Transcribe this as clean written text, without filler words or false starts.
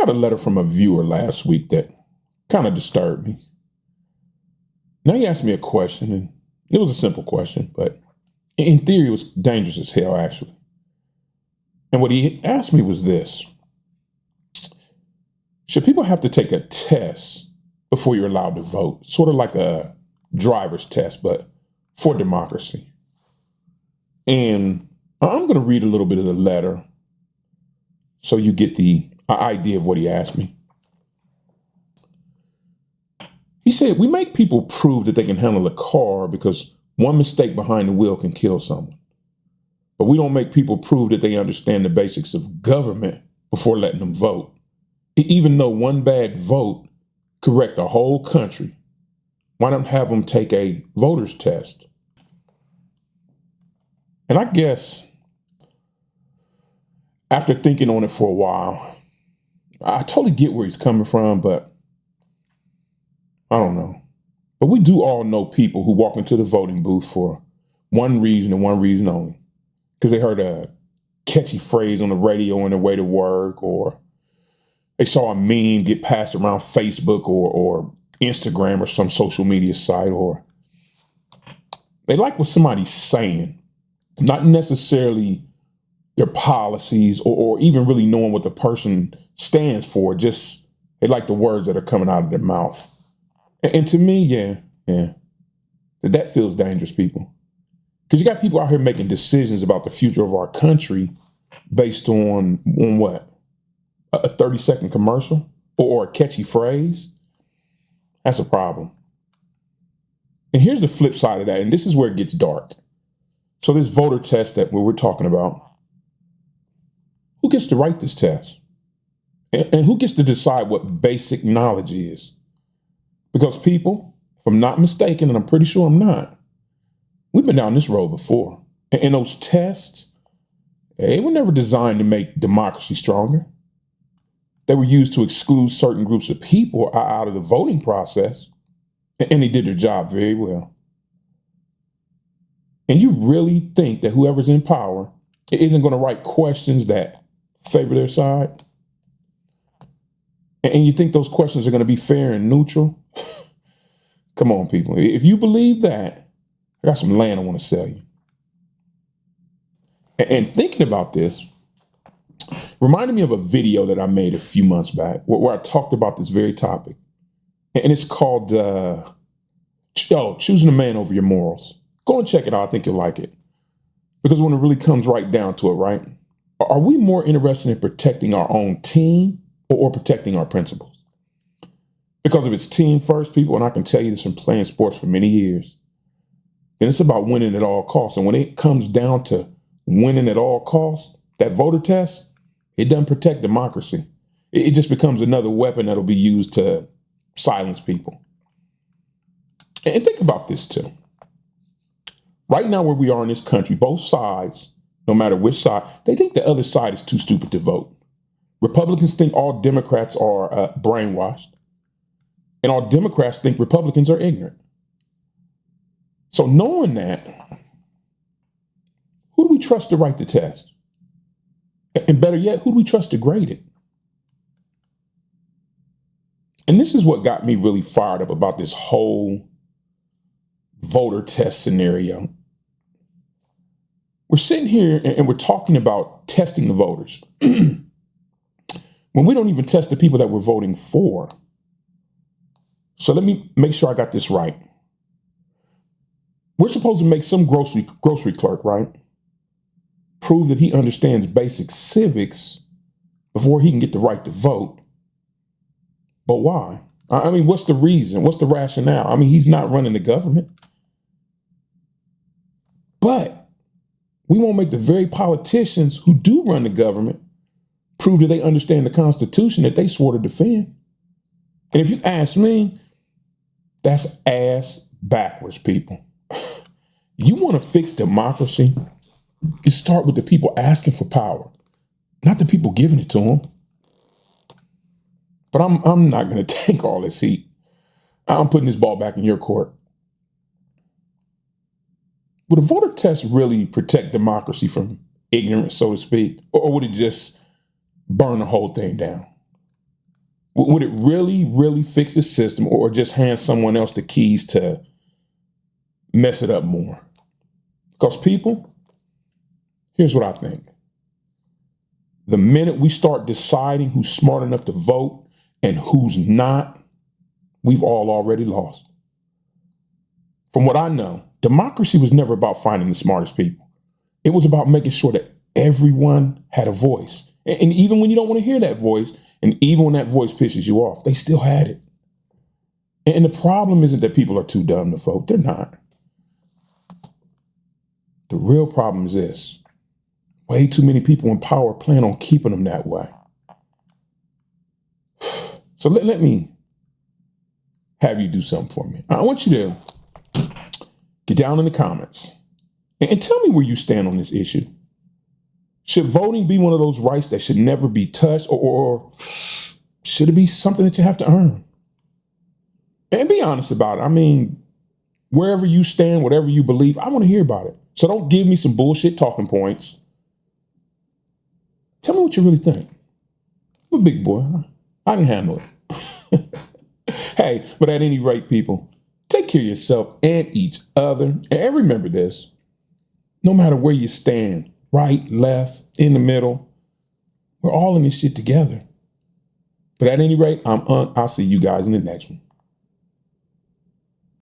got a letter from a viewer last week that kind of disturbed me. Now he asked me a question, and it was a simple question, but in theory, it was dangerous as hell, actually. And what he asked me was this: should people have to take a test before you're allowed to vote? Sort of like a driver's test, but for democracy. And I'm going to read a little bit of the letter so you get the idea of what he asked me. He said, we make people prove that they can handle a car because one mistake behind the wheel can kill someone. But we don't make people prove that they understand the basics of government before letting them vote. Even though one bad vote could wreck the whole country, why not have them take a voter's test? And I guess after thinking on it for a while, I totally get where he's coming from, but I don't know. But we do all know people who walk into the voting booth for one reason and one reason only. Because they heard a catchy phrase on the radio on their way to work, or they saw a meme get passed around Facebook or Instagram or some social media site, or they like what somebody's saying, not necessarily their policies or even really knowing what the person stands for. Just they like the words that are coming out of their mouth. And to me, yeah, that feels dangerous, people. Because you got people out here making decisions about the future of our country based on what? A 30-second commercial or a catchy phrase? That's a problem. And here's the flip side of that, and this is where it gets dark. So this voter test that we're talking about, who gets to write this test? And who gets to decide what basic knowledge is? Because people, if I'm not mistaken, and I'm pretty sure I'm not, we've been down this road before. And those tests, they were never designed to make democracy stronger. They were used to exclude certain groups of people out of the voting process. And they did their job very well. And you really think that whoever's in power isn't going to write questions that favor their side? And you think those questions are going to be fair and neutral? Come on, people. If you believe that, I got some land I want to sell you. And thinking about this reminded me of a video that I made a few months back where I talked about this very topic. And it's called Choosing a Man Over Your Morals. Go and check it out. I think you'll like it. Because when it really comes right down to it, right? Are we more interested in protecting our own team or protecting our principles? Because if it's team first, people, and I can tell you this from playing sports for many years, then it's about winning at all costs. And when it comes down to winning at all costs, that voter test, it doesn't protect democracy. It just becomes another weapon that'll be used to silence people. And think about this too. Right now where we are in this country, both sides, no matter which side, they think the other side is too stupid to vote. Republicans think all Democrats are brainwashed. And all Democrats think Republicans are ignorant. So knowing that, who do we trust to write the test? And better yet, who do we trust to grade it? And this is what got me really fired up about this whole voter test scenario. We're sitting here and we're talking about testing the voters when we don't even test the people that we're voting for. So let me make sure I got this right. We're supposed to make some grocery clerk, right, prove that he understands basic civics before he can get the right to vote. But why? I mean, what's the reason? What's the rationale? I mean, he's not running the government. But we won't make the very politicians who do run the government prove that they understand the Constitution that they swore to defend. And if you ask me, that's ass backwards, people. You want to fix democracy? You start with the people asking for power, not the people giving it to them. But I'm not going to take all this heat. I'm putting this ball back in your court. Would a voter test really protect democracy from ignorance, so to speak? Or would it just burn the whole thing down? Would it really, really fix the system, or just hand someone else the keys to mess it up more? Because people, here's what I think. The minute we start deciding who's smart enough to vote and who's not, we've all already lost. From what I know, democracy was never about finding the smartest people. It was about making sure that everyone had a voice. And even when you don't want to hear that voice, and even when that voice pisses you off, they still had it. And the problem isn't that people are too dumb to vote. They're not. The real problem is this. Way too many people in power plan on keeping them that way. So let me have you do something for me. I want you to get down in the comments and tell me where you stand on this issue. Should voting be one of those rights that should never be touched, or should it be something that you have to earn? And be honest about it. I mean, wherever you stand, whatever you believe, I want to hear about it. So don't give me some bullshit talking points. Tell me what you really think. I'm a big boy. I can handle it. Hey, but at any rate, people, take care of yourself and each other. And remember this, no matter where you stand, right, left, in the middle, we're all in this shit together. But at any rate, I'll see you guys in the next one.